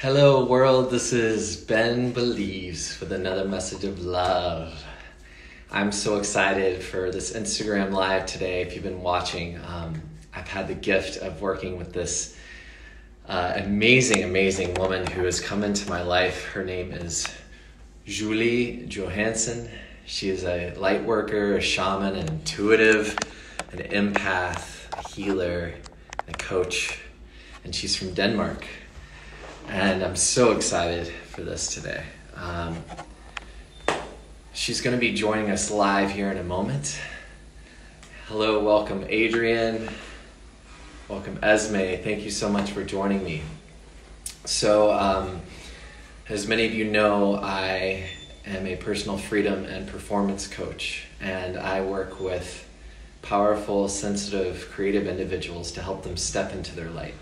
Hello world, this is Ben Believes with another message of love. I'm so excited for this Instagram live today. If you've been watching, I've had the gift of working with this amazing woman who has come into my life. Her name is Joulie Johanssen. She is a light worker, a shaman, an intuitive, an empath, a healer, a coach, and she's from Denmark. And I'm so excited for this today. She's going to be joining us live here in a moment. Hello, welcome Adrian. Welcome Esme. Thank you so much for joining me. So, as many of you know, I am a personal freedom and performance coach, and I work with powerful, sensitive, creative individuals to help them step into their light.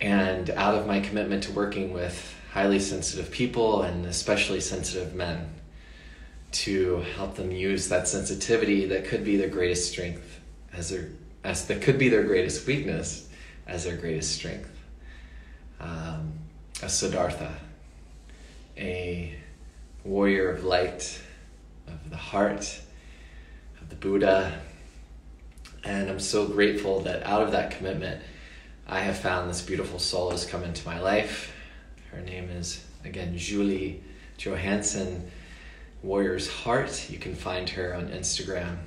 And out of my commitment to working with highly sensitive people and especially sensitive men to help them use that sensitivity that could be their greatest strength that could be their greatest weakness as their greatest strength. A Siddhartha, a warrior of light, of the heart, of the Buddha. And I'm so grateful that out of that commitment, I have found this beautiful soul has come into my life. Her name is, again, Joulie Johanssen, Warriorsheart. You can find her on Instagram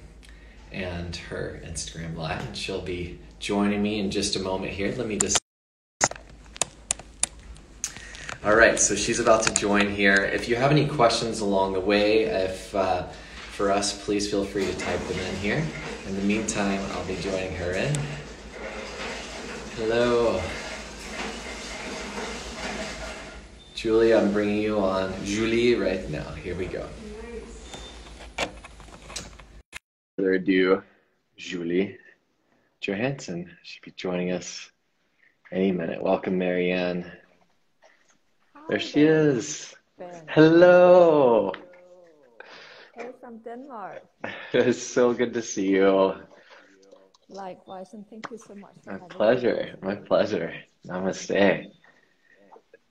and her Instagram Live. And she'll be joining me in just a moment here. Let me just... All right, so she's about to join here. If you have any questions along the way, for us, please feel free to type them in here. In the meantime, I'll be joining her in. Hello. Julie, I'm bringing you on. Julie, right now. Here we go. Without further ado, Joulie Johanssen should be joining us any minute. Welcome, Marianne. Hi, there she Ben. is. Ben. Hello. Hey, from Denmark. It's so good to see you. Likewise, and thank you so much for My having pleasure. me. My pleasure. Namaste.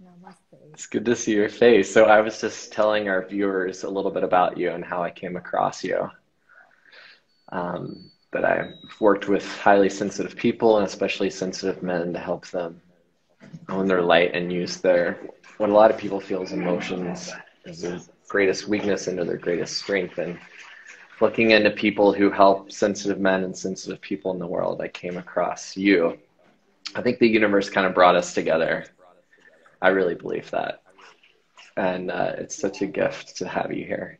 Namaste. It's good to see your face. So I was just telling our viewers a little bit about you and how I came across you. That I've worked with highly sensitive people and especially sensitive men to help them own their light and use what a lot of people feel as emotions as their greatest weakness into their greatest strength. And looking into people who help sensitive men and sensitive people in the world, I came across you. I think the universe kind of brought us together. I really believe that. And it's such a gift to have you here.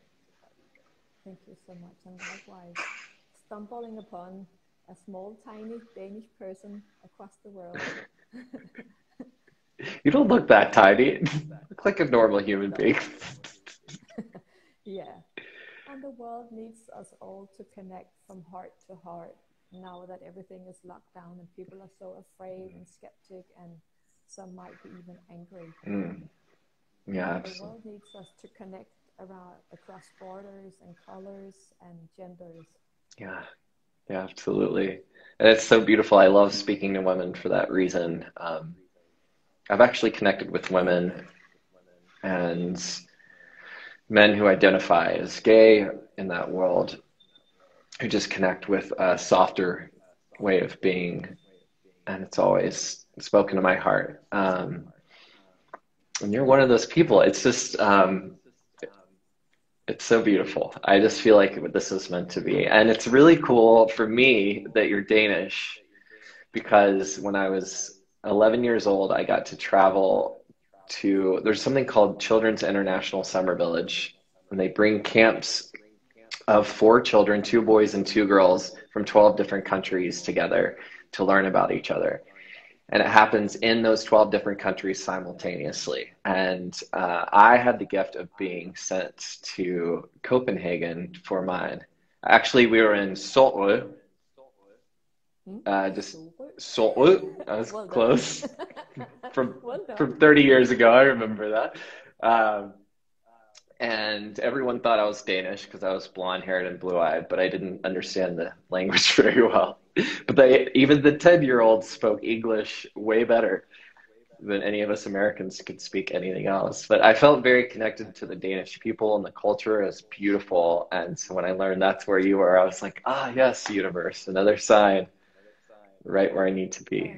Thank you so much. And likewise, stumbling upon a small, tiny Danish person across the world. You don't look that tiny. You look like a normal human being. Yeah. And the world needs us all to connect from heart to heart now that everything is locked down and people are so afraid and skeptic and some might be even angry. Yeah, The absolutely. world needs us to connect across borders and colors and genders. Yeah, absolutely. And it's so beautiful. I love speaking to women for that reason. I've actually connected with women and men who identify as gay in that world, who just connect with a softer way of being. And it's always spoken to my heart. And you're one of those people. It's just, it's so beautiful. I just feel like this is meant to be. And it's really cool for me that you're Danish, because when I was 11 years old, I got to travel there's something called Children's International Summer Village, and they bring camps of 4 children, 2 boys and 2 girls from 12 different countries together to learn about each other. And it happens in those 12 different countries simultaneously. And I had the gift of being sent to Copenhagen for mine. Actually, we were in Solrød. Just Solrød. I was Well close. Well done. From 30 years ago, I remember that. And everyone thought I was Danish because I was blonde-haired and blue-eyed, but I didn't understand the language very well. But even the 10-year-olds spoke English way better than any of us Americans could speak anything else. But I felt very connected to the Danish people, and the culture is beautiful. And so when I learned that's where you were, I was like, ah, yes, universe, another sign, right where I need to be.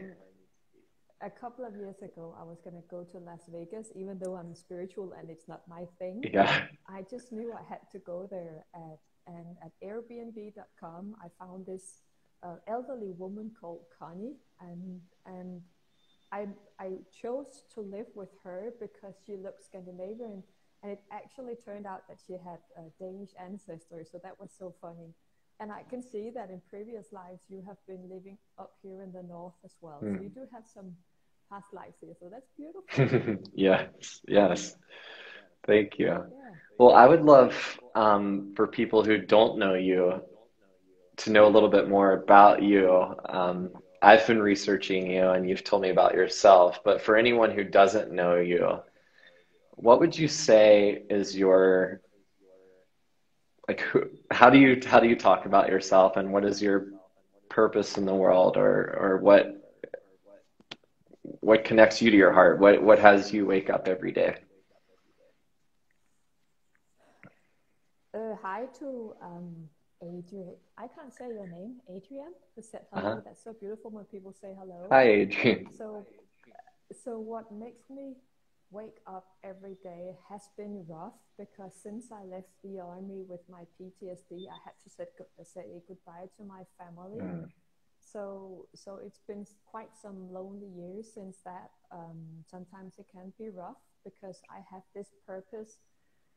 A couple of years ago, I was going to go to Las Vegas, even though I'm spiritual and it's not my thing. Yeah. I just knew I had to go there. And at Airbnb.com, I found this elderly woman called Connie, and I chose to live with her because she looked Scandinavian, and it actually turned out that she had Danish ancestors, so that was so funny. And I can see that in previous lives you have been living up here in the north as well. So you do have some past lives here, so that's beautiful. Yes, yes. Thank you. Yeah. Well, I would love for people who don't know you to know a little bit more about you. I've been researching you and you've told me about yourself, but for anyone who doesn't know you, what would you say is your like how do you talk about yourself and what is your purpose in the world or what connects you to your heart? What has you wake up every day? Hi to Adrian. I can't say your name, Adrian, who said Uh-huh. hello. That's so beautiful when people say hello. Hi, Adrian. So, so what makes me wake up every day has been rough because since I left the army with my PTSD, I had to say goodbye to my family. So it's been quite some lonely years since that. Sometimes it can be rough because I have this purpose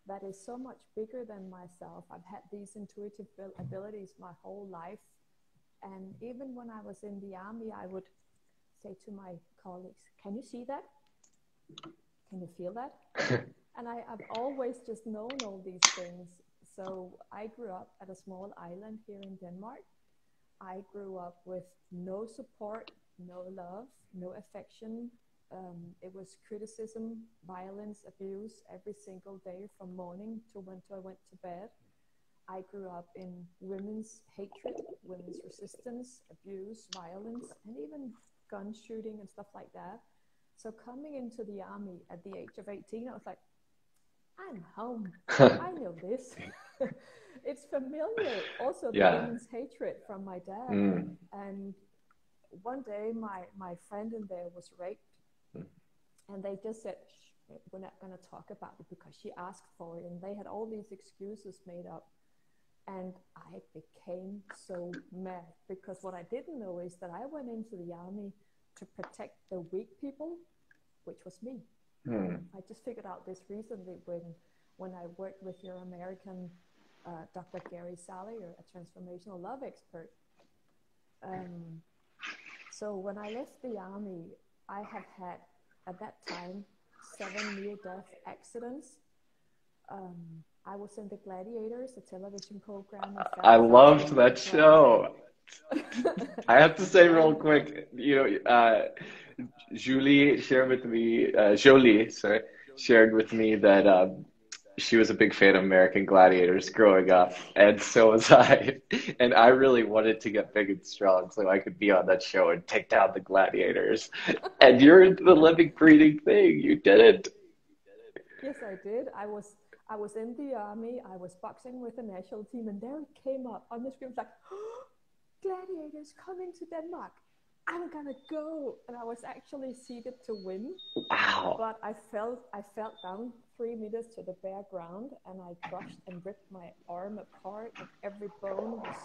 that is so much bigger than myself. I've had these intuitive abilities my whole life. And even when I was in the army, I would say to my colleagues, can you see that? Can you feel that? And I've always just known all these things. So I grew up at a small island here in Denmark. I grew up with no support, no love, no affection. It was criticism, violence, abuse every single day from morning to when I went to bed. I grew up in women's hatred, women's resistance, abuse, violence, and even gun shooting and stuff like that. So coming into the army at the age of 18, I was like, I'm home. I know this. It's familiar. Also, the Yeah. women's hatred from my dad. Mm. And one day, my friend in there was raped, and they just said, Shh, we're not going to talk about it because she asked for it. And they had all these excuses made up. And I became so mad because what I didn't know is that I went into the army to protect the weak people, which was me. I just figured out this recently when I worked with your American Dr. Gary Salier, a transformational love expert. So when I left the army, I have had, at that time, 7 near-death accidents. I was in the Gladiators, a television program, and I fell 13 loved that times running. show. I have to say real And quick, Julie shared with me, Jolie, sorry, shared with me that she was a big fan of American Gladiators growing up, and so was I. And I really wanted to get big and strong so I could be on that show and take down the Gladiators. And you're the living, breathing thing. You did it. yes, I did. I was in the army. I was boxing with the national team, and there it came up on the screen, like, oh, Gladiators coming to Denmark. I'm gonna go, and I was actually seeded to win, Wow. but I fell down 3 meters to the bare ground, and I crushed and ripped my arm apart, and every bone was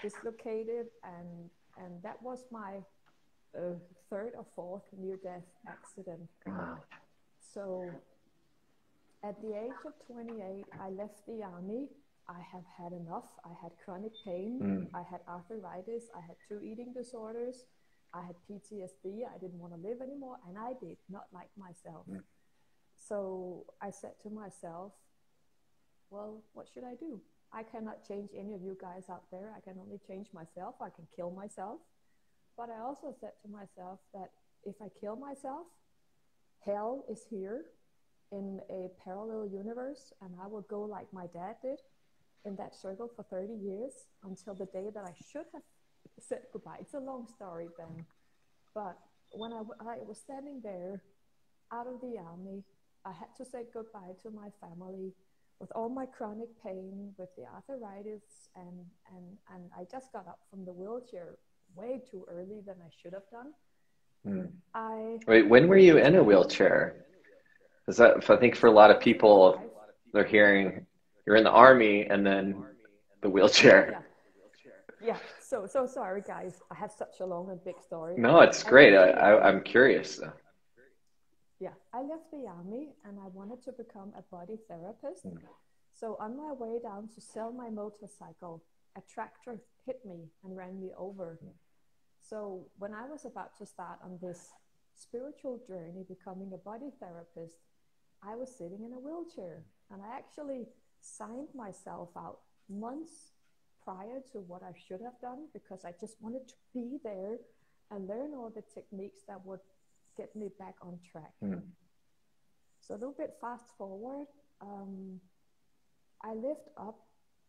dislocated, and that was my third or fourth near-death accident. So at the age of 28, I left the army. I have had enough. I had chronic pain. I had arthritis. I had 2 eating disorders. I had PTSD. I didn't want to live anymore, and I did not like myself. So I said to myself, well, what should I do? I cannot change any of you guys out there. I can only change myself. I can kill myself. But I also said to myself that if I kill myself, hell is here in a parallel universe, and I will go like my dad did in that circle for 30 years until the day that I should have said goodbye. It's a long story, Ben. But when I was standing there out of the army, I had to say goodbye to my family with all my chronic pain, with the arthritis, and I just got up from the wheelchair way too early than I should have done. Wait, when were you in a wheelchair? Is that, I think for a lot of people, they're hearing you're in the army and then the wheelchair. Yeah. So sorry, guys. I have such a long and big story. No, it's great. I'm curious though. Yeah, I left the army and I wanted to become a body therapist. So on my way down to sell my motorcycle, a tractor hit me and ran me over. So when I was about to start on this spiritual journey, becoming a body therapist, I was sitting in a wheelchair, and I actually signed myself out months prior to what I should have done, because I just wanted to be there and learn all the techniques that would get me back on track. So a little bit fast forward, I lived up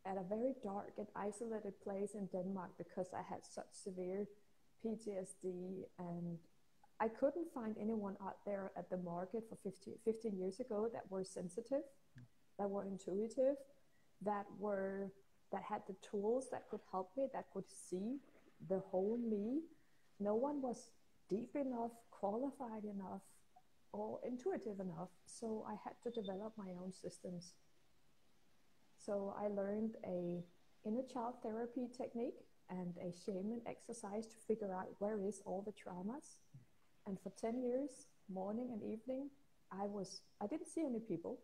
at a very dark and isolated place in Denmark because I had such severe PTSD, and I couldn't find anyone out there at the market for 15 years ago that were sensitive, that were intuitive, that had the tools that could help me, that could see the whole me. No one was deep enough, qualified enough, or intuitive enough. So I had to develop my own systems. So I learned a inner child therapy technique and a shaman exercise to figure out where is all the traumas. And for 10 years, morning and evening, I didn't see any people.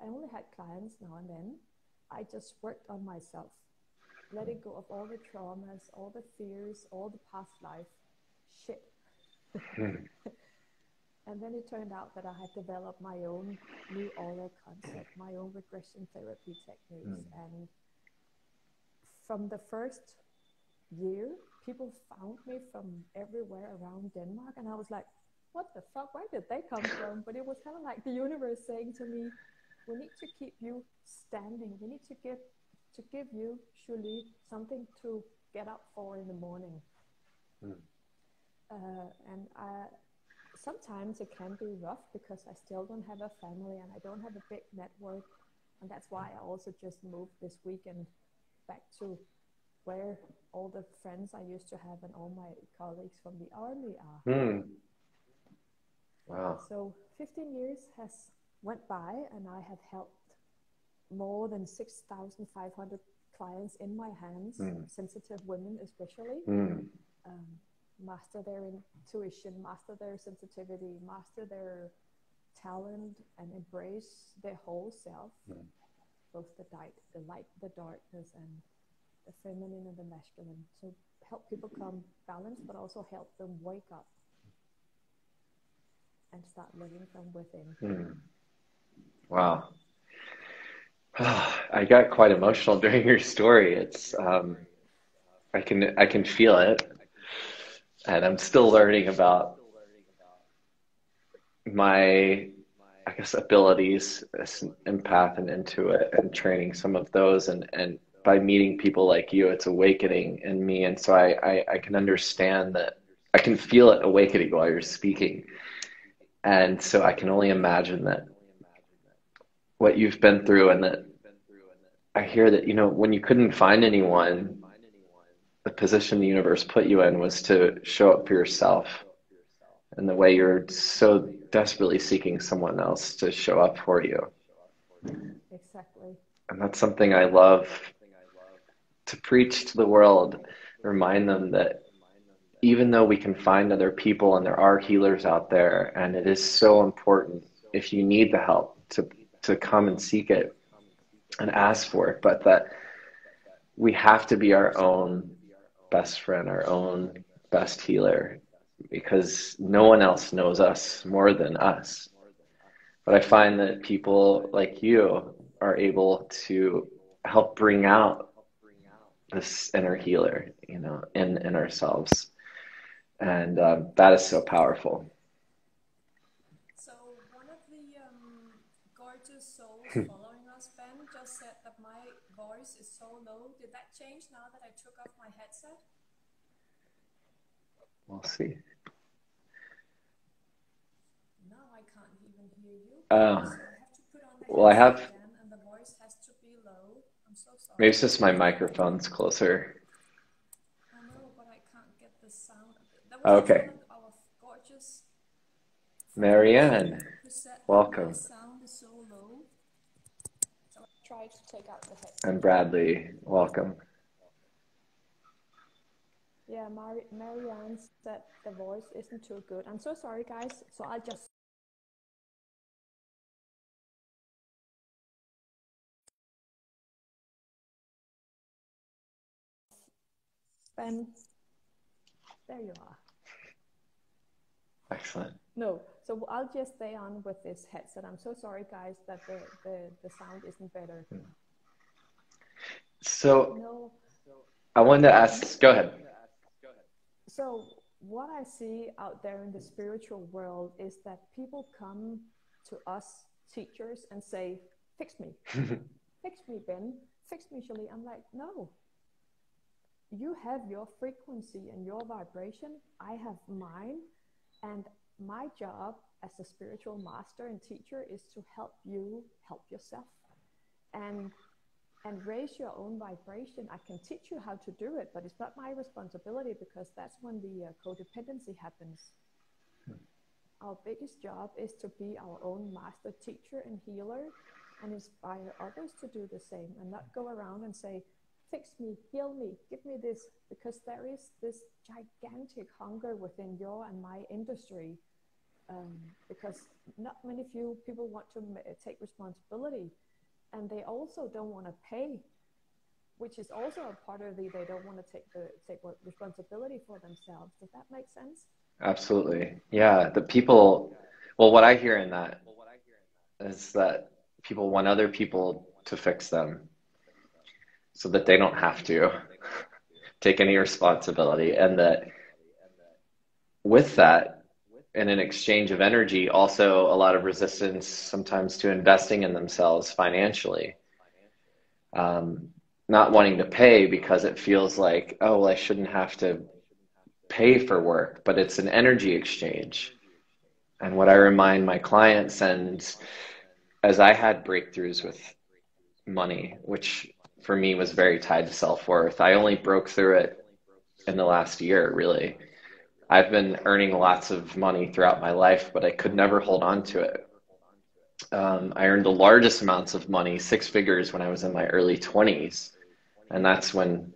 I only had clients now and then. I just worked on myself, letting go of all the traumas, all the fears, all the past life shit. And then it turned out that I had developed my own new aura concept, my own regression therapy techniques. And from the first year, people found me from everywhere around Denmark. And I was like, what the fuck? Where did they come from? But it was kind of like the universe saying to me, we need to keep you standing. We need to give you, Joulie, something to get up for in the morning. Sometimes it can be rough because I still don't have a family and I don't have a big network. And that's why I also just moved this weekend back to where all the friends I used to have and all my colleagues from the army are. Wow. So 15 years has went by and I have helped more than 6,500 clients in my hands, sensitive women especially, master their intuition, master their sensitivity, master their talent, and embrace their whole self, both the light, the darkness, and the feminine and the masculine. So help people come balanced, but also help them wake up and start living from within. Wow. I got quite emotional during your story. It's I can feel it, and I'm still learning about my, I guess, abilities as an empath and intuit, and training some of those, and by meeting people like you, it's awakening in me. And so I can understand that. I can feel it awakening while you're speaking. And so I can only imagine that what you've been through, and that I hear that, when you couldn't find anyone, the position the universe put you in was to show up for yourself. And the way you're so desperately seeking someone else to show up for you. Exactly. And that's something I love to preach to the world, remind them that even though we can find other people and there are healers out there, and it is so important, if you need the help, to come and seek it and ask for it, but that we have to be our own best friend, our own best healer, because no one else knows us more than us. But I find that people like you are able to help bring out this inner healer, in ourselves. And that is so powerful. So one of the gorgeous souls following us, Ben, just said that my voice is so low. Did that change now that I took off my headset? We'll see. can't even hear you, Oh, so I have to put on the well, I headset have, again, and the voice has to be low. I'm so maybe sorry. it's just my microphone's closer. I know, but I can't get the sound. There was Okay. actually one of our gorgeous friends Marianne, who said that my welcome. sound is so low. So I tried to take out the And headset. Bradley, welcome. Yeah, Marianne said the voice isn't too good. I'm so sorry, guys. So I'll just spend. There you are. Excellent. No, so I'll just stay on with this headset. I'm so sorry, guys, that the sound isn't better. So No. I wanted to ask, go ahead. So what I see out there in the spiritual world is that people come to us teachers and say, fix me, fix me, Ben, fix me, Joulie. I'm like, no, you have your frequency and your vibration. I have mine. And my job as a spiritual master and teacher is to help you help yourself and raise your own vibration. I can teach you how to do it, but it's not my responsibility, because that's when the codependency happens. Our biggest job is to be our own master teacher and healer, and inspire others to do the same, and not go around and say, fix me, heal me, give me this, because there is this gigantic hunger within your and my industry, because not many few people want to take responsibility, and they also don't want to pay, which is also a part of they don't want to take responsibility for themselves. Does that make sense? Absolutely. Yeah, the people, well, what I hear in that is that people want other people to fix them so that they don't have to take any responsibility. And that with that, in an exchange of energy, also a lot of resistance sometimes to investing in themselves financially. Um, Not wanting to pay because it feels like, oh, well, I shouldn't have to pay for work, but it's an energy exchange. And what I remind my clients, and as I had breakthroughs with money, which for me was very tied to self-worth, I only broke through it in the last year, really. I've been earning lots of money throughout my life, but I could never hold on to it. I earned the largest amounts of money, six figures, when I was in my early 20s. And that's when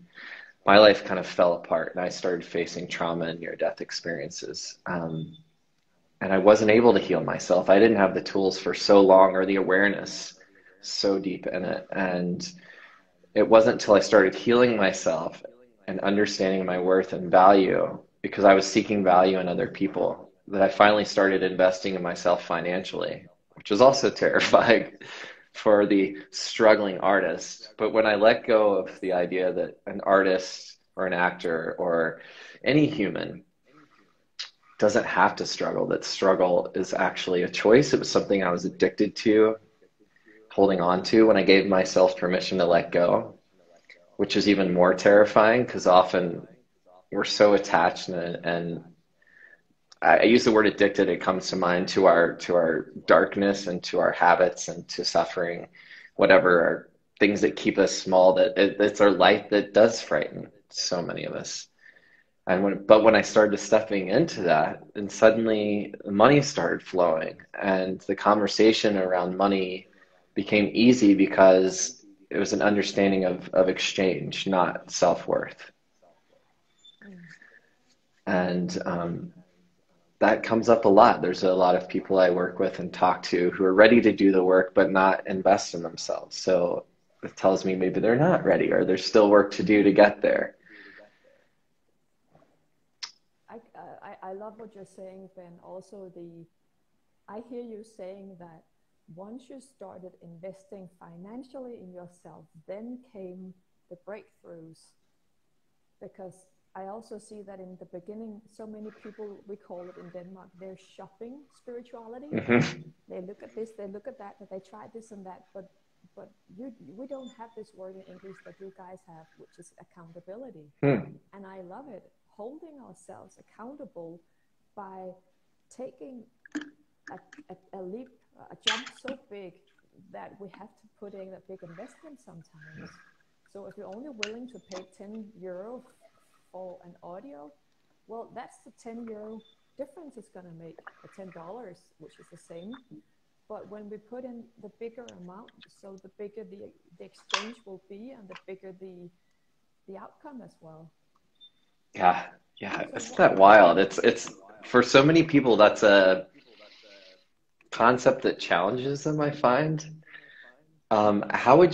my life kind of fell apart and I started facing trauma and near-death experiences. And I wasn't able to heal myself. I didn't have the tools for so long, or the awareness so deep in it. And it wasn't until I started healing myself and understanding my worth and value, because I was seeking value in other people, that I finally started investing in myself financially, which was also terrifying for the struggling artist. But when I let go of the idea that an artist or an actor or any human doesn't have to struggle, that struggle is actually a choice. It was something I was addicted to, holding on to. When I gave myself permission to let go, which is even more terrifying, because often we're so attached, and I use the word addicted, it comes to mind, to our darkness and to our habits and to suffering, whatever are things that keep us small, that it's our light that does frighten so many of us. But when I started stepping into that, and suddenly money started flowing, and the conversation around money became easy, because it was an understanding of exchange, not self-worth. Mm. And that comes up a lot. There's a lot of people I work with and talk to who are ready to do the work but not invest in themselves. So it tells me maybe they're not ready, or there's still work to do to get there. I love what you're saying, Ben. Also, I hear you saying that once you started investing financially in yourself, then came the breakthroughs. Because I also see that in the beginning, so many people, we call it in Denmark, they're shopping spirituality. Mm-hmm. They look at this, they look at that, they try this and that, but we don't have this word in English that you guys have, which is accountability. Hmm. And I love it, holding ourselves accountable by taking a leap, a jump so big that we have to put in a big investment sometimes. So if you're only willing to pay €10 for an audio, well, that's the €10 difference it's going to make, the $10, which is the same. But when we put in the bigger amount, so the bigger the exchange will be, and the bigger the outcome as well. Yeah, yeah, isn't that wild? It's for so many people that's a concept that challenges them, I find. How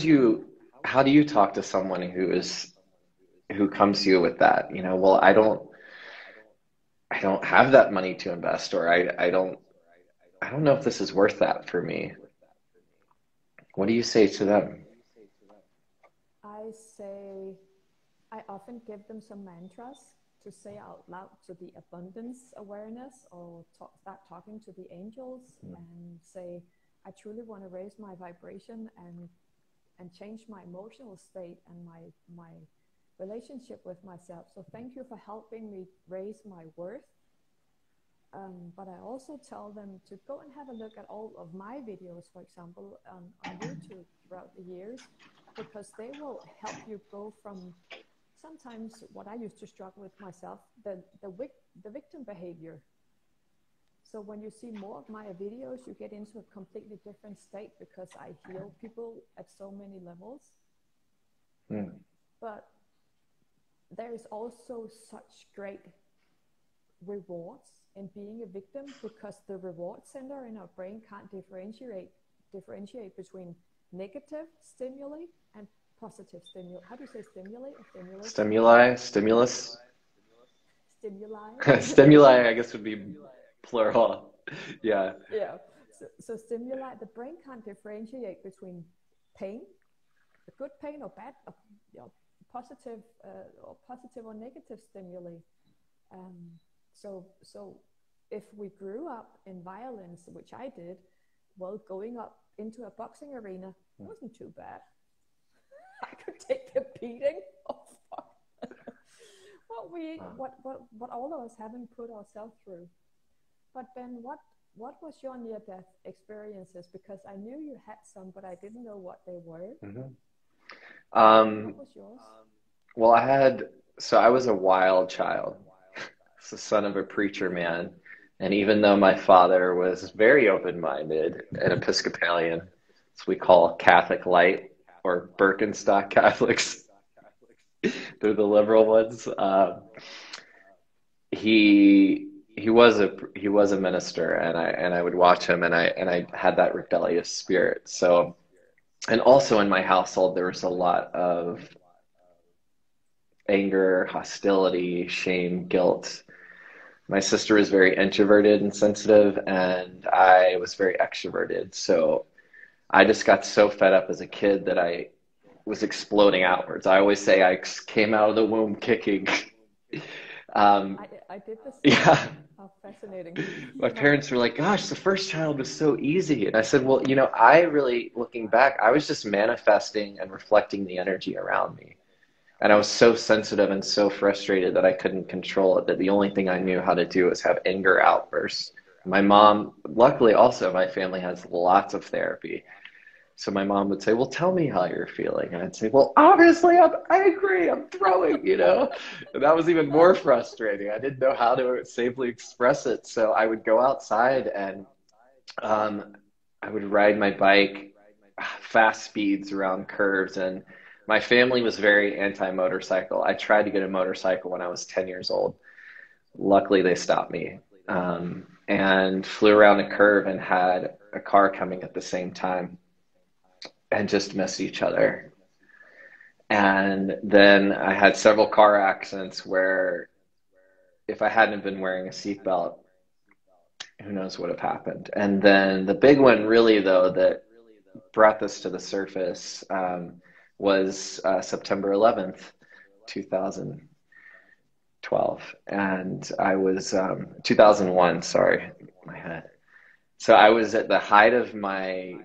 do you talk to someone who comes to you with that? You know, well, I don't have that money to invest, or I don't know if this is worth that for me. What do you say to them? I say, I often give them some mantras to say out loud to the abundance awareness, or start talking to the angels and say, I truly want to raise my vibration and change my emotional state and my relationship with myself. So thank you for helping me raise my worth. But I also tell them to go and have a look at all of my videos, for example, on YouTube throughout the years, because they will help you go from sometimes what I used to struggle with myself, the victim behavior. So when you see more of my videos, you get into a completely different state, because I heal people at so many levels. But there is also such great rewards in being a victim, because the reward center in our brain can't differentiate between negative stimuli and positive stimuli. How do you say stimuli or stimulus? Stimulus. Stimuli. Stimuli, I guess, would be plural. Yeah. Yeah. So stimuli, the brain can't differentiate between pain, a good pain or bad, positive or negative stimuli. So if we grew up in violence, which I did, well, going up into a boxing arena wasn't too bad. I could take the beating. Oh, fuck. What all of us haven't put ourselves through. But Ben, what was your near-death experiences? Because I knew you had some, but I didn't know what they were. What was yours? Well, I was a wild child. The son of a preacher man. And even though my father was very open-minded and Episcopalian, as we call Catholic light, or Birkenstock Catholics, they're the liberal ones. He was a minister, and I would watch him, and I had that rebellious spirit. So, and also in my household there was a lot of anger, hostility, shame, guilt. My sister was very introverted and sensitive, and I was very extroverted. So I just got so fed up as a kid that I was exploding outwards. I always say I came out of the womb kicking. I did the same. Yeah. How fascinating. My parents were like, gosh, the first child was so easy. And I said, well, you know, I really, looking back, I was just manifesting and reflecting the energy around me. And I was so sensitive and so frustrated that I couldn't control it, that the only thing I knew how to do was have anger outbursts. My mom, luckily also, my family has lots of therapy. So my mom would say, well, tell me how you're feeling. And I'd say, well, obviously I'm angry, I'm throwing, you know. And that was even more frustrating. I didn't know how to safely express it. So I would go outside and I would ride my bike fast speeds around curves. And my family was very anti-motorcycle. I tried to get a motorcycle when I was 10 years old. Luckily, they stopped me, and flew around a curve and had a car coming at the same time, and just missed each other. And then I had several car accidents where if I hadn't been wearing a seatbelt, who knows what would have happened. And then the big one really, though, that brought this to the surface was September 11th, 2012. And I was 2001, sorry, my head. So I was at the height of my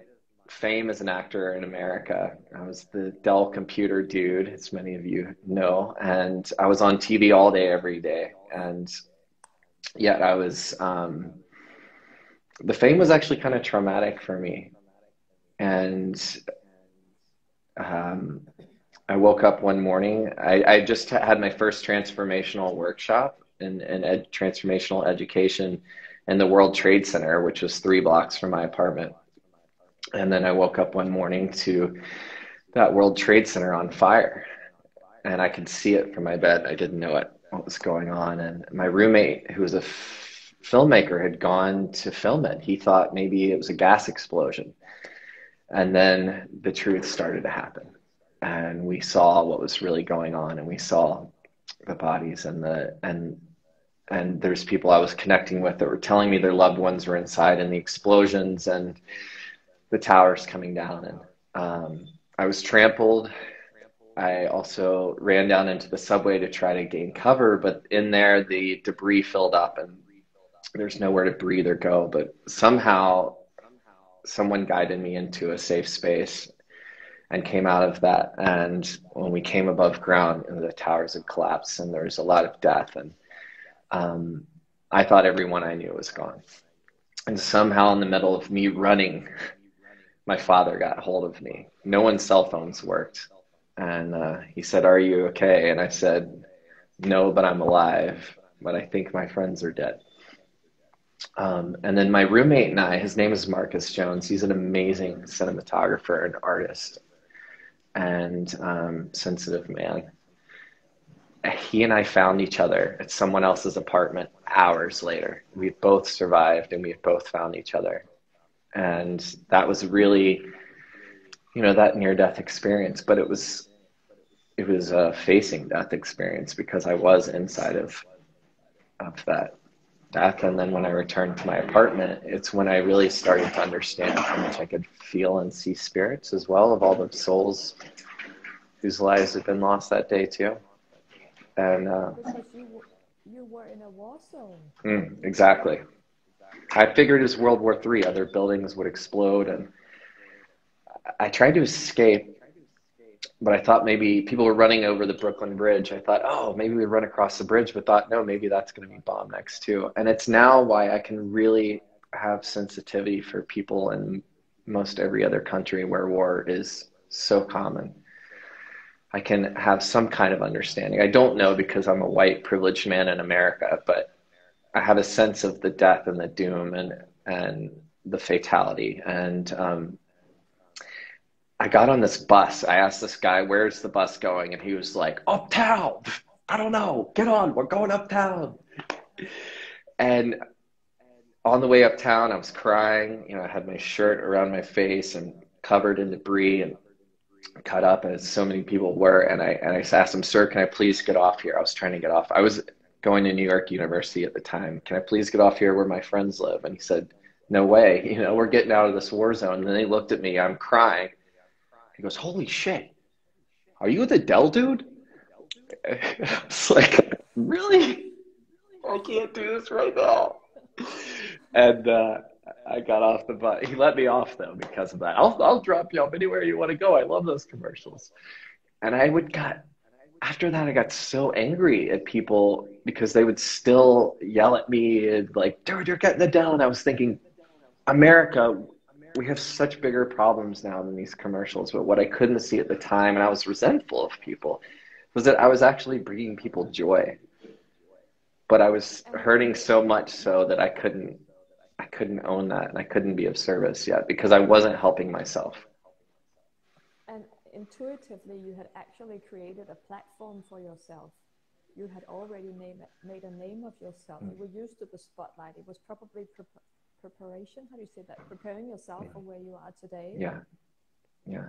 fame as an actor in America. I was the Dell computer dude, as many of you know, and I was on TV all day, every day. And yet I was the fame was actually kind of traumatic for me. And um, I woke up one morning. I just had my first transformational workshop in transformational education in the World Trade Center, which was 3 blocks from my apartment. And then I woke up one morning to that World Trade Center on fire, and I could see it from my bed. I didn't know what was going on. And my roommate, who was a filmmaker, had gone to film it. He thought maybe it was a gas explosion. And then the truth started to happen. And we saw what was really going on, and we saw the bodies and there's people I was connecting with that were telling me their loved ones were inside, and the explosions and the towers coming down. And I was trampled. I also ran down into the subway to try to gain cover, but in there the debris filled up and there's nowhere to breathe or go. But somehow someone guided me into a safe space and came out of that. And when we came above ground, the towers had collapsed and there was a lot of death. And I thought everyone I knew was gone. And somehow in the middle of me running, my father got hold of me. No one's cell phones worked. And he said, "Are you okay?" And I said, "No, but I'm alive. But I think my friends are dead." And then my roommate and I, his name is Marcus Jones. He's an amazing cinematographer and artist and sensitive man. He and I found each other at someone else's apartment hours later. We both survived and we both found each other. And that was really, that near-death experience. But it was a facing death experience because I was inside of that death. And then when I returned to my apartment, it's when I really started to understand how much I could feel and see spirits as well, of all the souls whose lives had been lost that day too. And because you were in a war zone. Exactly. I figured it was World War III, other buildings would explode, and I tried to escape, but I thought maybe people were running over the Brooklyn Bridge. I thought, oh, maybe we run across the bridge, but thought, no, maybe that's going to be bombed next too. And it's now why I can really have sensitivity for people in most every other country where war is so common. I can have some kind of understanding. I don't know because I'm a white privileged man in America, but I have a sense of the death and the doom and the fatality. And I got on this bus. I asked this guy, "Where's the bus going?" And he was like, "Uptown." I don't know. Get on. We're going uptown. And on the way uptown, I was crying. I had my shirt around my face and covered in debris and cut up, as so many people were. And I asked him, "Sir, can I please get off here?" I was trying to get off. I was going to New York University at the time. "Can I please get off here where my friends live?" And he said, "No way. We're getting out of this war zone." And then they looked at me. I'm crying. He goes, "Holy shit. Are you the Dell dude?" I was like, "Really? I can't do this right now." And I got off the bus. He let me off though because of that. I'll drop you off anywhere you want to go. I love those commercials. And after that, I got so angry at people because they would still yell at me and like, "Dude, you're getting it down." I was thinking, America, we have such bigger problems now than these commercials. But what I couldn't see at the time, and I was resentful of people, was that I was actually bringing people joy. But I was hurting so much so that I couldn't own that, and I couldn't be of service yet because I wasn't helping myself. And intuitively, you had actually created a platform for yourself. You had already made a name of yourself. You were used to the spotlight. It was probably preparation. How do you say that? Preparing yourself for where you are today. Yeah.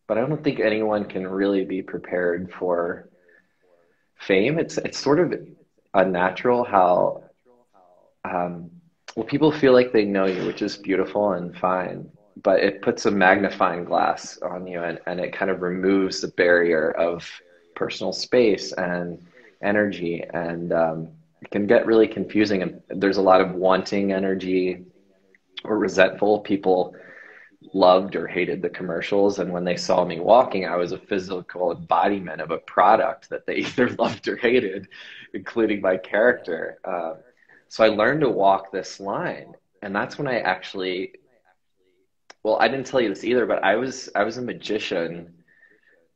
But I don't think anyone can really be prepared for fame. It's sort of unnatural how people feel like they know you, which is beautiful and fine, but it puts a magnifying glass on you and it kind of removes the barrier of personal space and energy, and it can get really confusing, and there's a lot of wanting energy or resentful people loved or hated the commercials, and when they saw me walking, I was a physical embodiment of a product that they either loved or hated, including my character. So I learned to walk this line, And that's when I actually, well, I didn't tell you this either, but I was a magician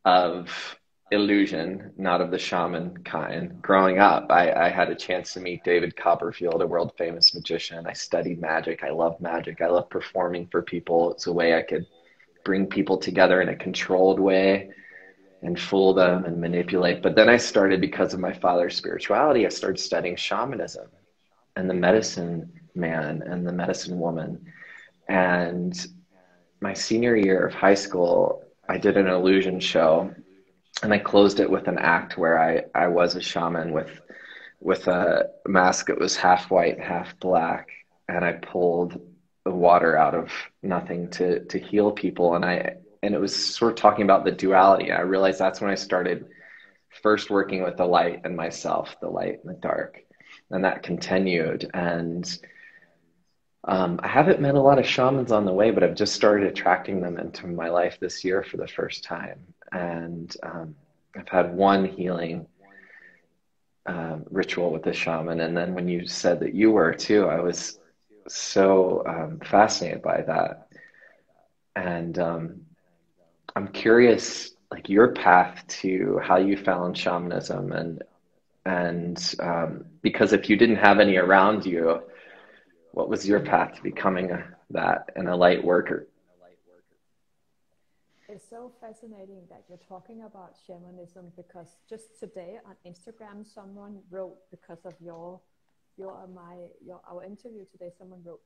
of illusion, not of the shaman kind. Growing up, I had a chance to meet David Copperfield, a world famous magician. I studied magic. I love magic. I love performing for people. It's a way I could bring people together in a controlled way and fool them and manipulate. But then I started, because of my father's spirituality, I started studying shamanism and the medicine man and the medicine woman. And my senior year of high school, I did an illusion show, and I closed it with an act where I was a shaman with a mask that was half white, half black, and I pulled the water out of nothing to heal people, and it was sort of talking about the duality. I realized that's when I started first working with the light and myself, the light and the dark, and that continued. And I haven't met a lot of shamans on the way, but I've just started attracting them into my life this year for the first time. And I've had one healing ritual with a shaman. And then when you said that you were too, I was so fascinated by that. And I'm curious, like your path to how you found shamanism, and because if you didn't have any around you, what was your path to becoming that and a light worker? It's so fascinating that you're talking about shamanism, because just today on Instagram, someone wrote, because of our interview today, someone wrote,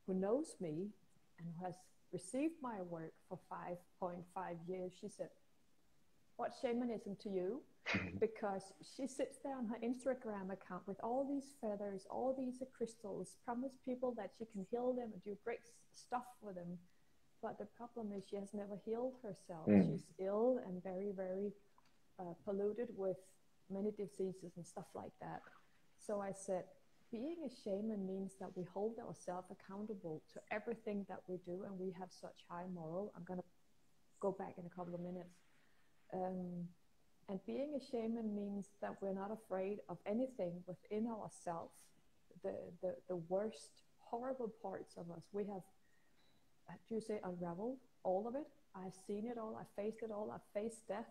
who knows me and who has received my work for 5.5 years. She said, "What's shamanism to you?" Because she sits there on her Instagram account with all these feathers, all these crystals, promise people that she can heal them and do great stuff for them. But the problem is she has never healed herself. Mm. She's ill and very, very polluted with many diseases and stuff like that. So I said, being a shaman means that we hold ourselves accountable to everything that we do, and we have such high moral. I'm going to go back in a couple of minutes. And being a shaman means that we're not afraid of anything within ourselves. The worst, horrible parts of us, we have, do you say, unraveled all of it? I've seen it all. I faced it all. I faced death.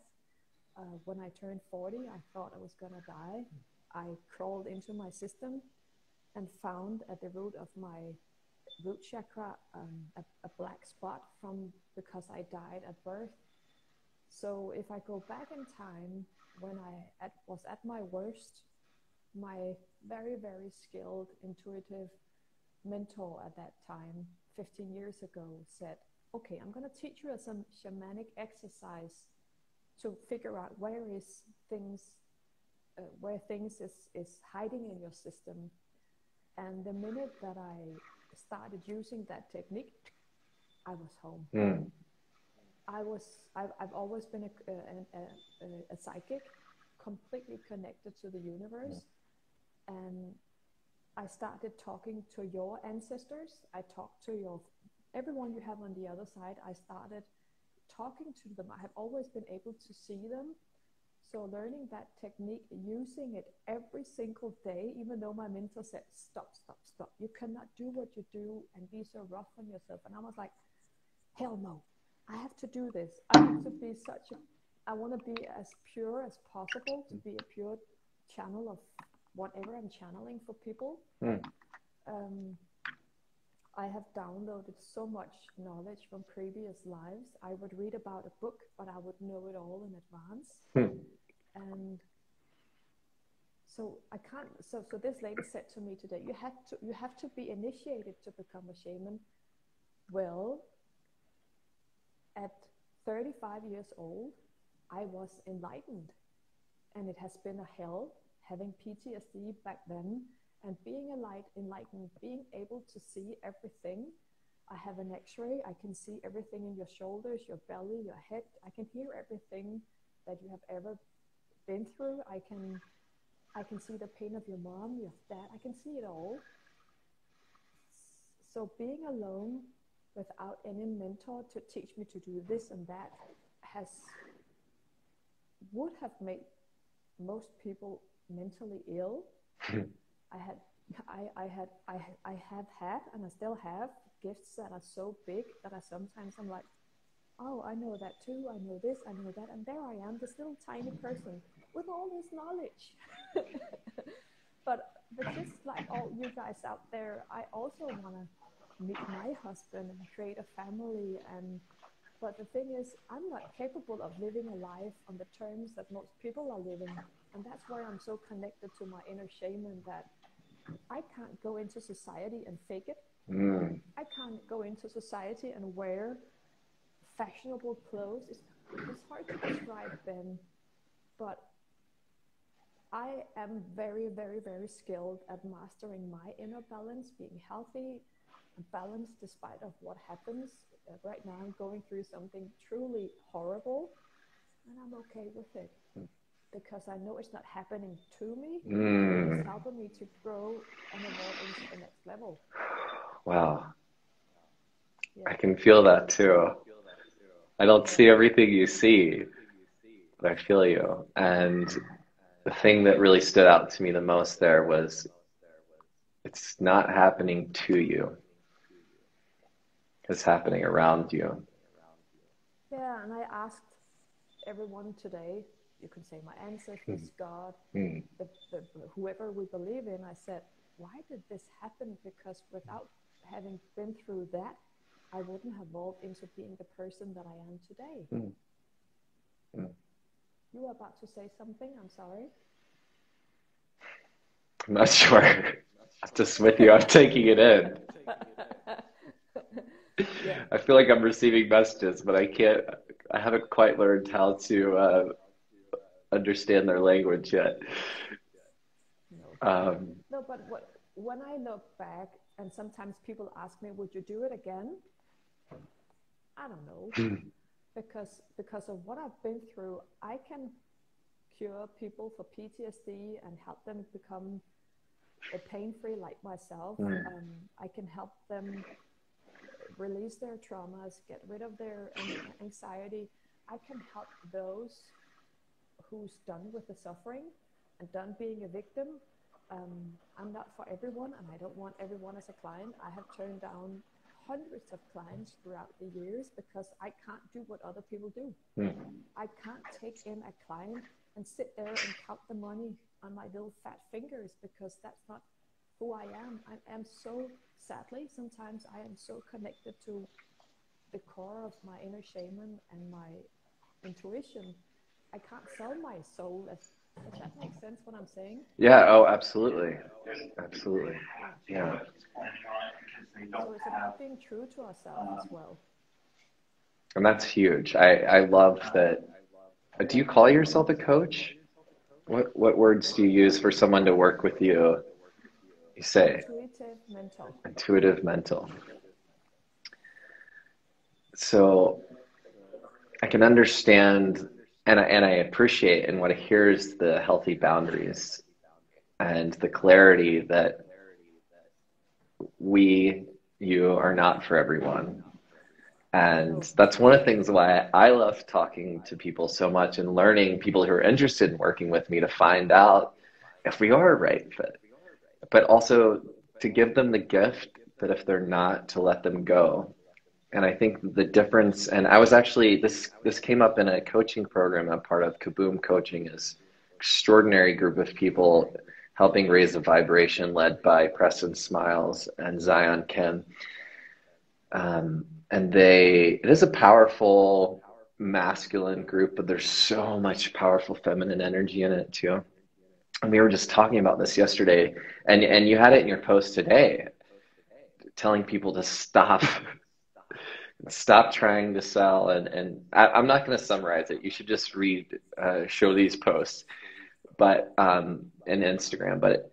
When I turned 40, I thought I was going to die. I crawled into my system and found at the root of my root chakra a black spot from because I died at birth. So if I go back in time, when I was at my worst, my very, very skilled, intuitive mentor at that time, 15 years ago, said, okay, I'm going to teach you some shamanic exercise to figure out where things is hiding in your system. And the minute that I started using that technique, I was home. Mm. I've always been a psychic, completely connected to the universe. And I started talking to your ancestors. I talked to everyone you have on the other side. I started talking to them. I have always been able to see them. So learning that technique, using it every single day, even though my mentor said, stop. You cannot do what you do and be so rough on yourself. And I was like, hell no, I have to do this. I have to be I want to be as pure as possible, to be a pure channel of whatever I'm channeling for people. Mm. I have downloaded so much knowledge from previous lives. I would read about a book, but I would know it all in advance. Mm. And so I can't. So this lady said to me today, you have to be initiated to become a shaman. Well, at 35 years old, I was enlightened, and it has been a hell having PTSD back then. And being enlightened, being able to see everything. I have an x-ray. I can see everything in your shoulders, your belly, your head. I can hear everything that you have ever been through. I can see the pain of your mom, your dad. I can see it all. So being alone without any mentor to teach me to do this and that would have made most people mentally ill. I had I have had, and I still have gifts that are so big that I sometimes I'm like, oh, I know that too. I know this, I know that. And there I am, this little tiny person with all this knowledge. but just like all you guys out there, I also want to meet my husband and create a family. But the thing is, I'm not capable of living a life on the terms that most people are living. And that's where I'm so connected to my inner shaman, that I can't go into society and fake it. I can't go into society and wear fashionable clothes. It's hard to describe, Ben, but I am very, very, very skilled at mastering my inner balance, being healthy and balanced despite of what happens. Right now I'm going through something truly horrible, and I'm okay with it because I know it's not happening to me. It's helping me to grow and evolve into the next level. Wow. Yeah. I can feel that too. I don't see everything you see, but I feel you. And the thing that really stood out to me the most there was it's not happening to you. It's happening around you. Yeah, and I asked everyone today, you can say my ancestors, God, whoever we believe in, I said, why did this happen? Because without having been through that, I wouldn't have evolved into being the person that I am today. You were about to say something, I'm sorry. I'm not sure. I'm just with you. I'm taking it in. Yeah. I feel like I'm receiving messages, but I haven't quite learned how to understand their language yet. No, but when I look back, and sometimes people ask me, would you do it again? I don't know. Because of what I've been through, I can cure people for PTSD and help them become pain-free like myself. I can help them release their traumas, get rid of their anxiety. I can help those who's done with the suffering and done being a victim. I'm not for everyone, and I don't want everyone as a client. I have turned down hundreds of clients throughout the years because I can't do what other people do. I can't take in a client and sit there and count the money on my little fat fingers, because that's not who I am. I am so, sadly, sometimes I am so connected to the core of my inner shaman and my intuition. I can't sell my soul. Does that make sense what I'm saying? Yeah, oh, absolutely. Absolutely. Yeah. So it's about being true to ourselves as well. And that's huge. I love that. Do you call yourself a coach? What words do you use for someone to work with you? You say intuitive mental. Intuitive mental. So I can understand, and I appreciate, and what I hear is the healthy boundaries and the clarity that you are not for everyone. And that's one of the things why I love talking to people so much and learning, people who are interested in working with me, to find out if we are a right fit, but also to give them the gift that if they're not, to let them go. And I think the difference, and I was actually, this came up in a coaching program I'm part of. Kaboom Coaching is an extraordinary group of people helping raise a vibration, led by Preston Smiles and Zion Kim. And it is a powerful masculine group, but there's so much powerful feminine energy in it too. And we were just talking about this yesterday, and you had it in your post today, telling people to stop trying to sell. And I'm not going to summarize it. You should just read Joulie's posts, but and Instagram. But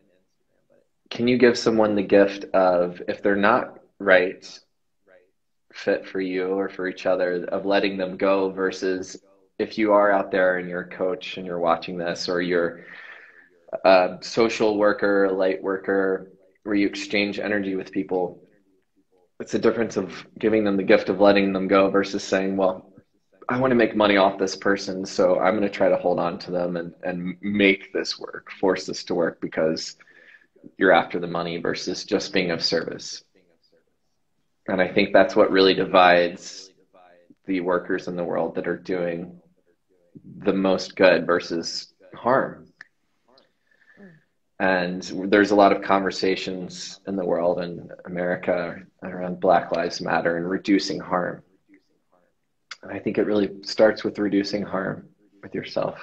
can you give someone the gift of, if they're not right fit for you or for each other, of letting them go, versus if you are out there and you're a coach and you're watching this, or you're a social worker, a light worker, where you exchange energy with people, it's a difference of giving them the gift of letting them go versus saying, well, I want to make money off this person, so I'm going to try to hold on to them and make this work, force this to work, because you're after the money versus just being of service. And I think that's what really divides the workers in the world that are doing the most good versus harm. And there's a lot of conversations in the world in America around Black Lives Matter and reducing harm. And I think it really starts with reducing harm with yourself.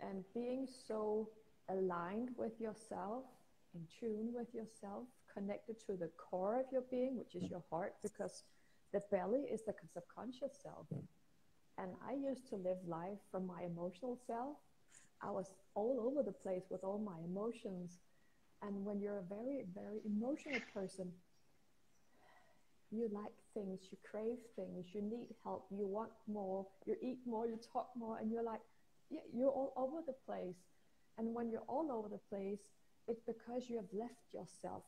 And being so aligned with yourself, in tune with yourself, connected to the core of your being, which is your heart, because the belly is the subconscious self. And I used to live life from my emotional self. I was all over the place with all my emotions. And when you're a very, very emotional person, you like things, you crave things, you need help, you want more, you eat more, you talk more, and you're like, yeah, you're all over the place. And when you're all over the place, it's because you have left yourself.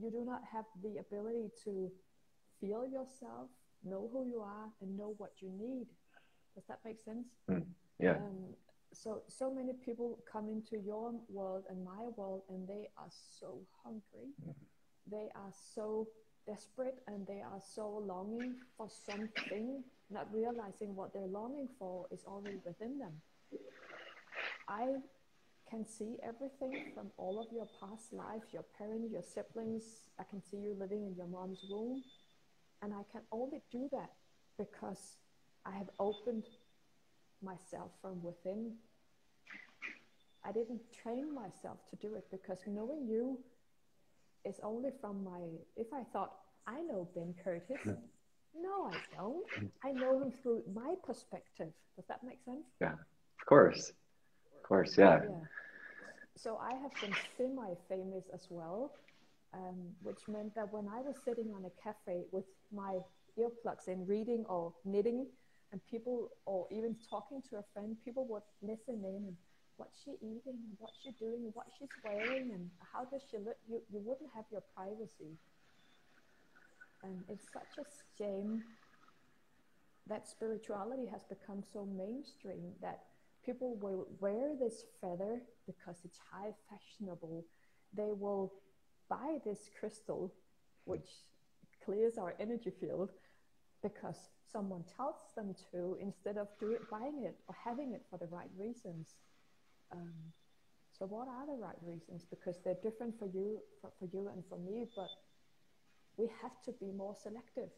You do not have the ability to feel yourself, know who you are, and know what you need. Does that make sense? Yeah. So many people come into your world and my world, and they are so hungry. They are so desperate, and they are so longing for something, not realizing what they're longing for is already within them. I can see everything from all of your past lives, your parents, your siblings. I can see you living in your mom's womb. And I can only do that because I have opened myself from within. I didn't train myself to do it, because knowing you is only from if I thought, I know Ben Curtis. No, I don't. I know him through my perspective. Does that make sense? Yeah, of course. Of course, yeah. So I have been semi-famous as well, which meant that when I was sitting on a cafe with my earplugs in, reading or knitting, and people, or even talking to a friend, people would listen in and what's she eating, and what's she doing, and what she's wearing, and how does she look. You wouldn't have your privacy. And it's such a shame that spirituality has become so mainstream that people will wear this feather because it's high fashionable. They will buy this crystal, which clears our energy field, because someone tells them to, instead of buying it or having it for the right reasons. So what are the right reasons? Because they're different for you and for me, but we have to be more selective.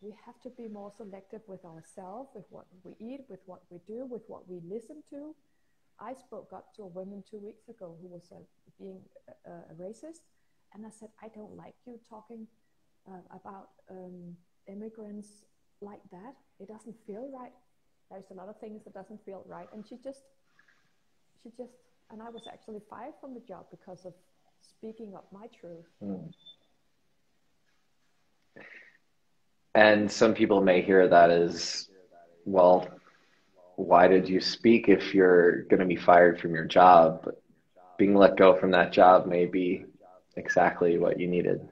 We have to be more selective with ourselves, with what we eat, with what we do, with what we listen to. I spoke up to a woman 2 weeks ago who was being a racist, and I said, I don't like you talking about immigrants like that. It doesn't feel right. There's a lot of things that doesn't feel right. And she just, and I was actually fired from the job because of speaking up my truth. And some people may hear that as, well, why did you speak if you're going to be fired from your job? But being let go from that job may be exactly what you needed.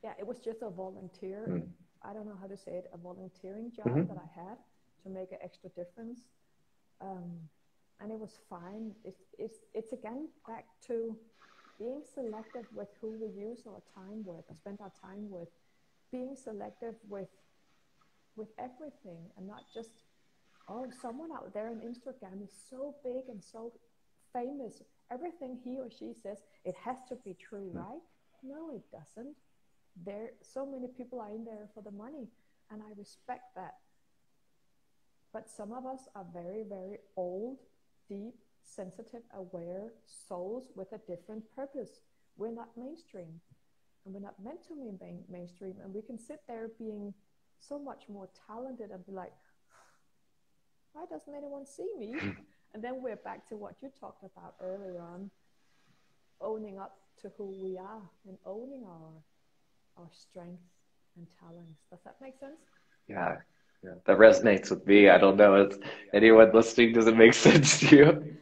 Yeah, it was just a volunteer. I don't know how to say it, a volunteering job that I had to make an extra difference. And it was fine. It's again back to being selective with who we use our time with, or spend our time with. Being selective with everything, and not just, oh, someone out there on Instagram is so big and so famous. Everything he or she says, it has to be true, right? No, it doesn't. So many people are in there for the money, and I respect that. But some of us are very, very old, deep, sensitive, aware souls with a different purpose. We're not mainstream. And we're not meant to be mainstream. And we can sit there being so much more talented and be like, why doesn't anyone see me? And then we're back to what you talked about earlier on, owning up to who we are and owning our strengths and talents. Does that make sense? Yeah, that resonates with me. I don't know if anyone listening, does it make sense to you?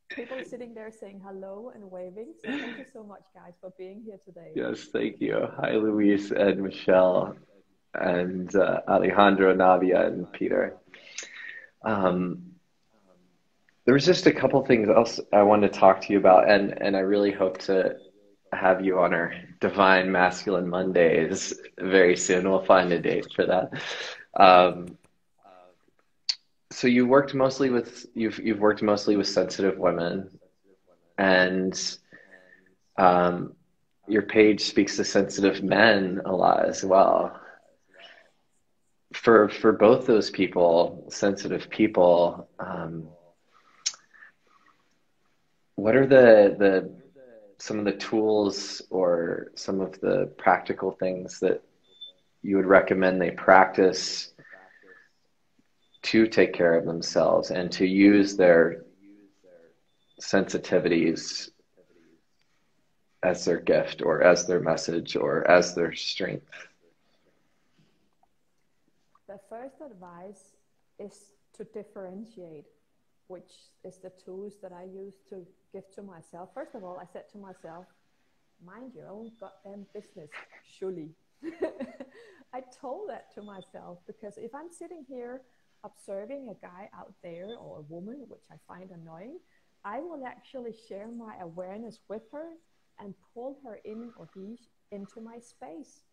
People sitting there saying hello and waving. So thank you so much, guys, for being here today. Yes, thank you. Hi, Luis and Michelle and Alejandro, Navia, and Peter. There was just a couple things else I wanted to talk to you about, and I really hope to have you on our Divine Masculine Mondays very soon. We'll find a date for that. Um, so you've worked mostly with sensitive women, and um, your page speaks to sensitive men a lot as well. For both those people, sensitive people, what are the some of the tools or some of the practical things that you would recommend they practice to take care of themselves and to use their sensitivities as their gift or as their message or as their strength? The first advice is to differentiate, which is the tools that I use to give to myself. First of all, I said to myself, mind your own goddamn business, Joulie. I told that to myself because if I'm sitting here observing a guy out there or a woman, which I find annoying, I will actually share my awareness with her and pull her in or he into my space.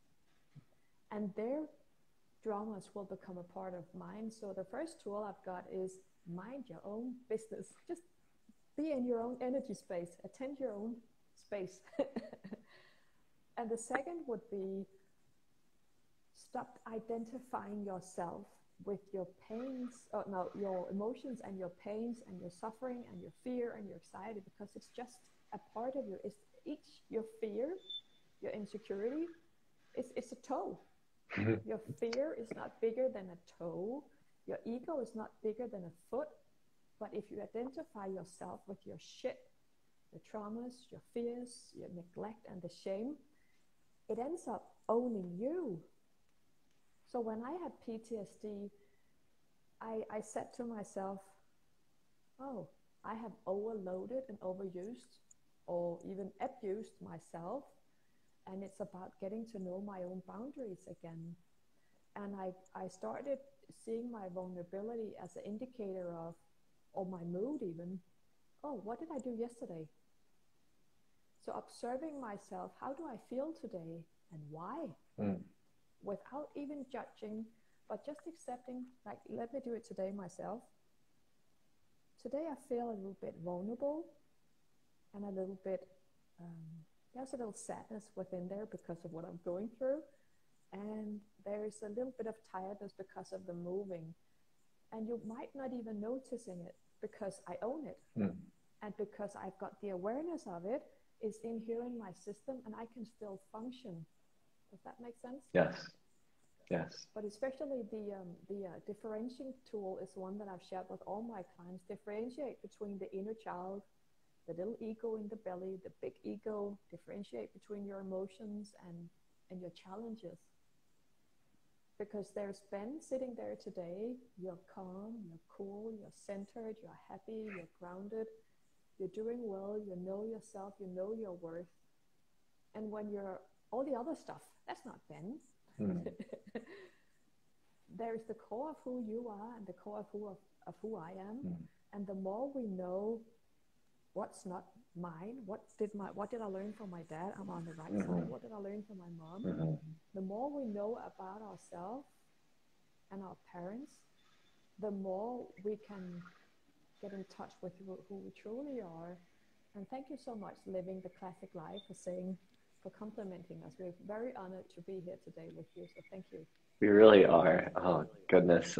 And their dramas will become a part of mine. So the first tool I've got is mind your own business. Just be in your own energy space, attend your own space. And the second would be stop identifying yourself with your pains, or no, your emotions and your pains and your suffering and your fear and your anxiety, because it's just a part of you. It's each your fear, your insecurity, it's a toe. Your fear is not bigger than a toe. Your ego is not bigger than a foot. But if you identify yourself with your shit, your traumas, your fears, your neglect, and the shame, it ends up owning you. So when I had PTSD, I said to myself, oh, I have overloaded and overused or even abused myself. And it's about getting to know my own boundaries again. And I started seeing my vulnerability as an indicator of, or my mood even, oh, what did I do yesterday? So observing myself, how do I feel today and why? Without even judging, but just accepting, like, let me do it today myself. Today I feel a little bit vulnerable and a little bit, there's a little sadness within there because of what I'm going through. And there is a little bit of tiredness because of the moving. And you might not even noticing it because I own it. And because I've got the awareness of it, is in here in my system and I can still function. Does that make sense? Yes. Yes. But especially the differentiating tool is one that I've shared with all my clients. Differentiate between the inner child, the little ego in the belly, the big ego. Differentiate between your emotions and your challenges. Because there's Ben sitting there today. You're calm, you're cool, you're centered, you're happy, you're grounded, you're doing well, you know yourself, you know your worth. And when you're all the other stuff, that's not Ben. There's the core of who you are and the core of who I am. And the more we know what's not mine, what did I learn from my dad? I'm on the right side. What did I learn from my mom? The more we know about ourselves and our parents, the more we can get in touch with who we truly are. And thank you so much, Living the Classic Life, for complimenting us. We're very honored to be here today with you. So thank you. We really are. Oh, goodness.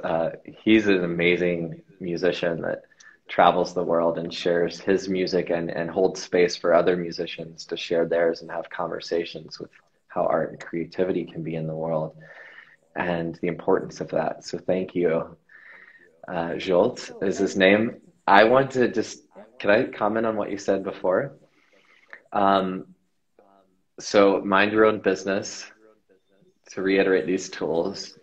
He's an amazing musician that travels the world and shares his music and holds space for other musicians to share theirs and have conversations with how art and creativity can be in the world and the importance of that. So thank you. Jolt is his name. I want to can I comment on what you said before? So mind your own business, to reiterate these tools,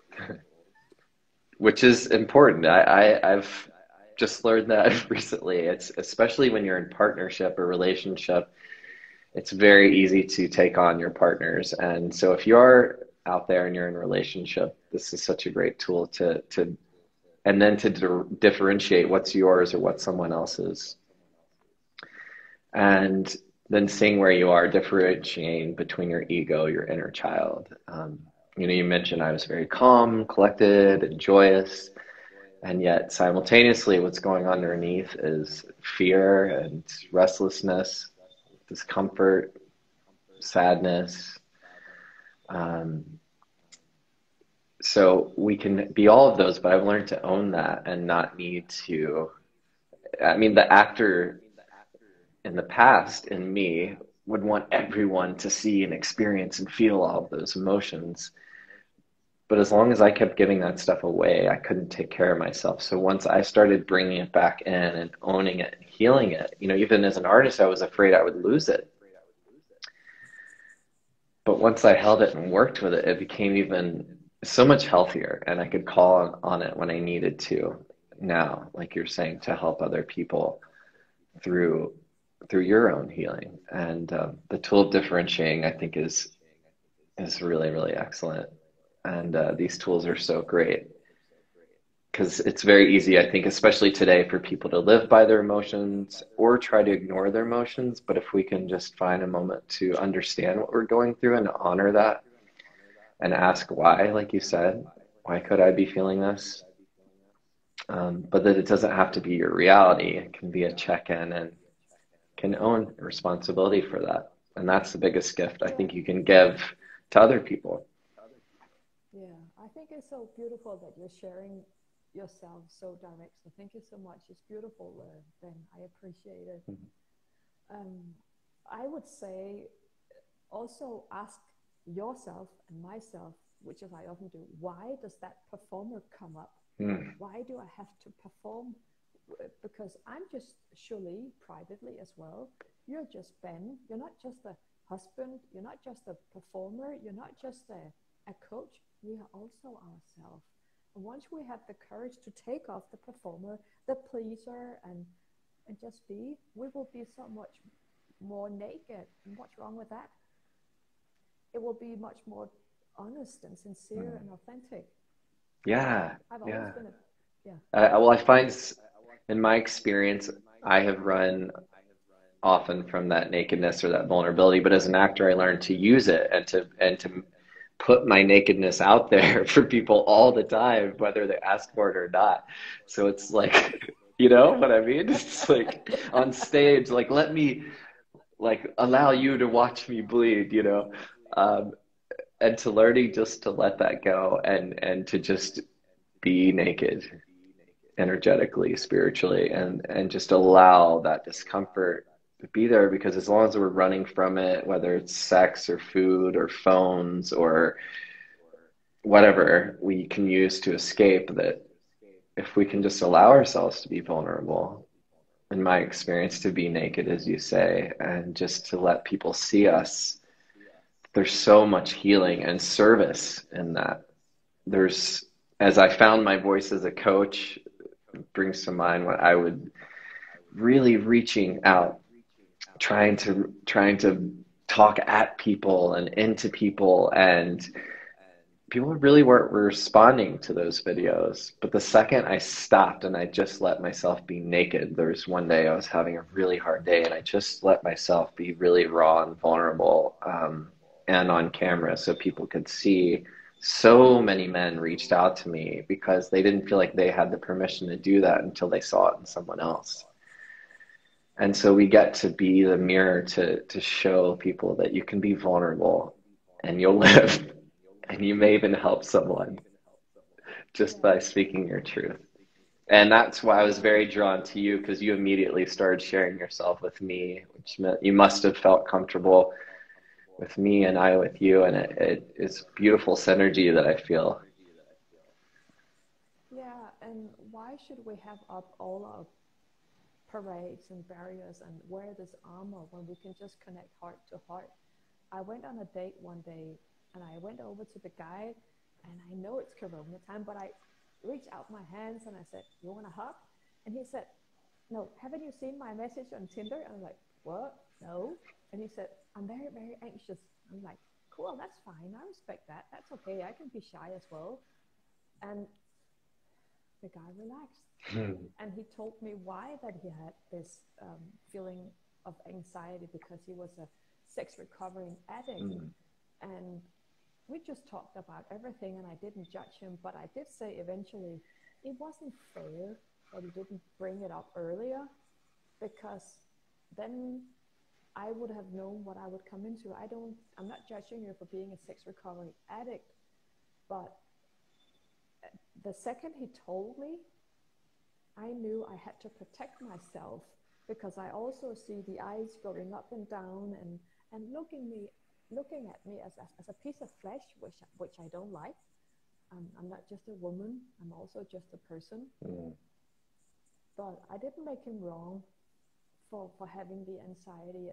which is important. I've just learned that recently. It's especially when you're in partnership or relationship, it's very easy to take on your partners. And so if you're out there and you're in a relationship, this is such a great tool to and then to differentiate what's yours or what's someone else's. And then seeing where you are, differentiating between your ego, your inner child. You know, you mentioned I was very calm, collected, and joyous. And yet simultaneously what's going on underneath is fear and restlessness, discomfort, sadness. So we can be all of those, but I've learned to own that and not need to. I mean, the actor in the past in me would want everyone to see and experience and feel all of those emotions. But as long as I kept giving that stuff away, I couldn't take care of myself. So once I started bringing it back in and owning it and healing it, you know, even as an artist, I was afraid I would lose it. But once I held it and worked with it, it became even so much healthier, and I could call on it when I needed to now, like you're saying, to help other people through your own healing. And the tool of differentiating, I think, is really, really excellent. And these tools are so great because it's very easy, I think, especially today, for people to live by their emotions or try to ignore their emotions. But if we can just find a moment to understand what we're going through and honor that and ask why, like you said, why could I be feeling this? But that it doesn't have to be your reality. It can be a check-in and can own responsibility for that. And that's the biggest gift I think you can give to other people. Yeah, I think it's so beautiful that you're sharing yourself so direct. So thank you so much. It's beautiful, Ben. I appreciate it. I would say also ask yourself and myself, which is I often do, why does that performer come up? Why do I have to perform? Because I'm just Joulie privately as well. You're just Ben. You're not just a husband. You're not just a performer. You're not just a coach. We are also ourselves. And once we have the courage to take off the performer, the pleaser, and just be, we will be so much more naked. And what's wrong with that? It will be much more honest and sincere and authentic. Yeah. I've always been well, I find in my experience, I have run often from that nakedness or that vulnerability, but as an actor, I learned to use it and to put my nakedness out there for people all the time, whether they ask for it or not. So it's like, you know what I mean? It's like on stage, like, let me, like, allow you to watch me bleed, you know? And to learning just to let that go and to just be naked energetically, spiritually, and just allow that discomfort to be there, because as long as we're running from it, whether it's sex or food or phones or whatever we can use to escape, that if we can just allow ourselves to be vulnerable, in my experience, to be naked, as you say, and just to let people see us, there's so much healing and service in that. There's, as I found my voice as a coach, brings to mind what I would really reaching out, trying to talk at people and into people, and people really weren't responding to those videos. But the second I stopped and I just let myself be naked, there was one day I was having a really hard day and I just let myself be really raw and vulnerable, and on camera so people could see. So many men reached out to me because they didn't feel like they had the permission to do that until they saw it in someone else. And so we get to be the mirror to show people that you can be vulnerable and you'll live, and you may even help someone just by speaking your truth. And that's why I was very drawn to you, because you immediately started sharing yourself with me, which meant you must have felt comfortable with me and I with you. And it is beautiful synergy that I feel. Yeah, and why should we have up all our parades and barriers and wear this armor when we can just connect heart to heart? I went on a date one day and I went over to the guy, and I know it's Corona time, but I reached out my hands and I said, "You want a hug?" And he said, "No, haven't you seen my message on Tinder?" And I'm like, "What? No." And he said, "I'm very, very anxious." I'm like, "Cool, that's fine. I respect that. That's okay. I can be shy as well." And the guy relaxed. Mm. And he told me why that he had this feeling of anxiety, because he was a sex recovering addict. Mm. And we just talked about everything, and I didn't judge him, but I did say eventually it wasn't fair that he didn't bring it up earlier, because then I would have known what I would come into. I'm not judging you for being a sex recovery addict, but the second he told me, I knew I had to protect myself, because I also see the eyes going up and down and looking at me as a piece of flesh, which I don't like. I'm not just a woman. I'm also just a person. Mm. But I didn't make him wrong for having the anxiety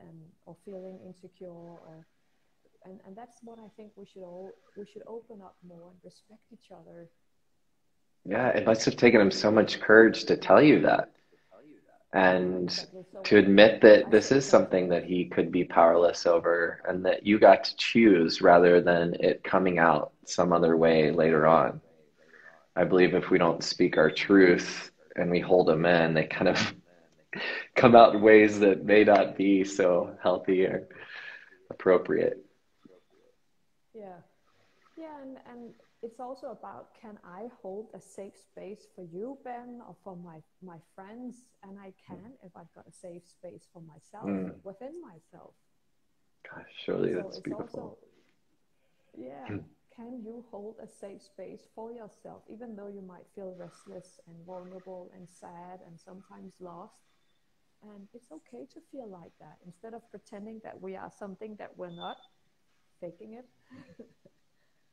or feeling insecure, and that's what I think we should open up more and respect each other. Yeah, it must have taken him so much courage to tell you that, and Exactly. So to admit that I this say is that something that he could be powerless over, and that you got to choose rather than it coming out some other way later on. I believe if we don't speak our truth and we hold them in, they kind of come out in ways that may not be so healthy or appropriate. yeah. Yeah, and it's also about, can I hold a safe space for you, Ben, or for my friends? And I can if I've got a safe space for myself, Mm. within myself. Gosh, surely So that's it's beautiful. also, yeah, can you hold a safe space for yourself, even though you might feel restless and vulnerable and sad and sometimes lost? And it's okay to feel like that, instead of pretending that we are something that we're not, faking it.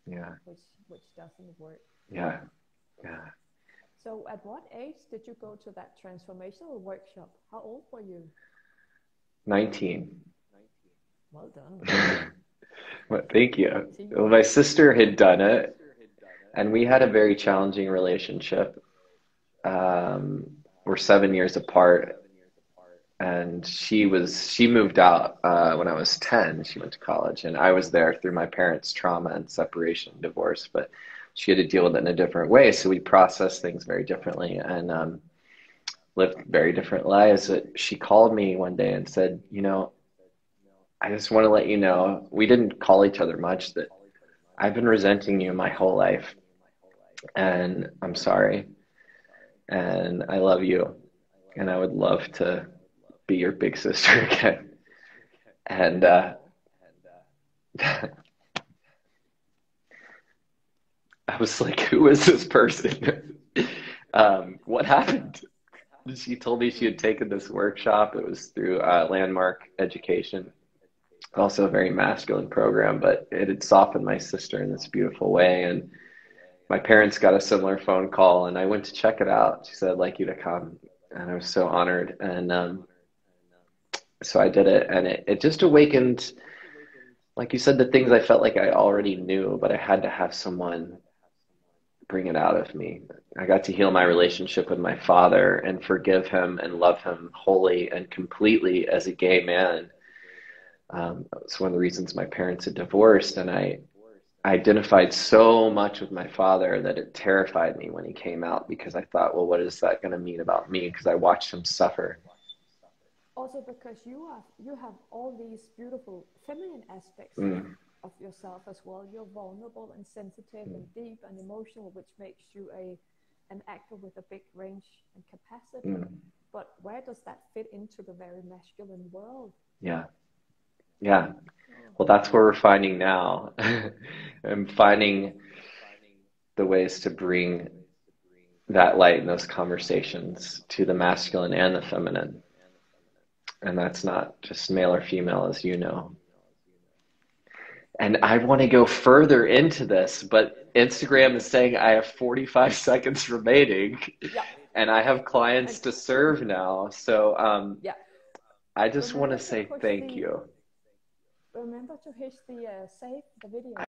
Yeah, which doesn't work. yeah, yeah. So at what age did you go to that transformational workshop? How old were you? 19. Well done. Well, thank you. 19. Well, my sister had done it, and we had a very challenging relationship. We're 7 years apart, and she moved out when I was 10. She went to college, and I was there through my parents' trauma and separation, divorce, but she had to deal with it in a different way. So we processed things very differently, and lived very different lives. But she called me one day and said, I just want to let you know, we didn't call each other much, that I've been resenting you my whole life, and I'm sorry, and I love you, and I would love to be your big sister again. And I was like, who is this person? What happened? She told me she had taken this workshop. It was through Landmark Education, also a very masculine program, but it had softened my sister in this beautiful way. And my parents got a similar phone call, and I went to check it out. She said, I'd like you to come. And I was so honored. And so I did it, and it just awakened, like you said, the things I felt like I already knew, but I had to have someone bring it out of me. I got to heal my relationship with my father and forgive him and love him wholly and completely as a gay man. It's one of the reasons my parents had divorced, and I identified so much with my father that it terrified me when he came out, because I thought, well, what is that going to mean about me? Because I watched him suffer. Also because you have all these beautiful feminine aspects Mm, of yourself as well. You're vulnerable and sensitive mm, and deep and emotional, which makes you an actor with a big range and capacity. mm. But where does that fit into the very masculine world? Yeah, yeah. Oh, Well, that's where we're finding now. I'm finding the ways to bring that light in those conversations to the masculine and the feminine. And that's not just male or female, as you know. And I want to go further into this, but Instagram is saying I have 45 seconds remaining, yeah. and I have clients And to serve now. So yeah, I just want to remember to say push thank the you. remember to hit the save the video.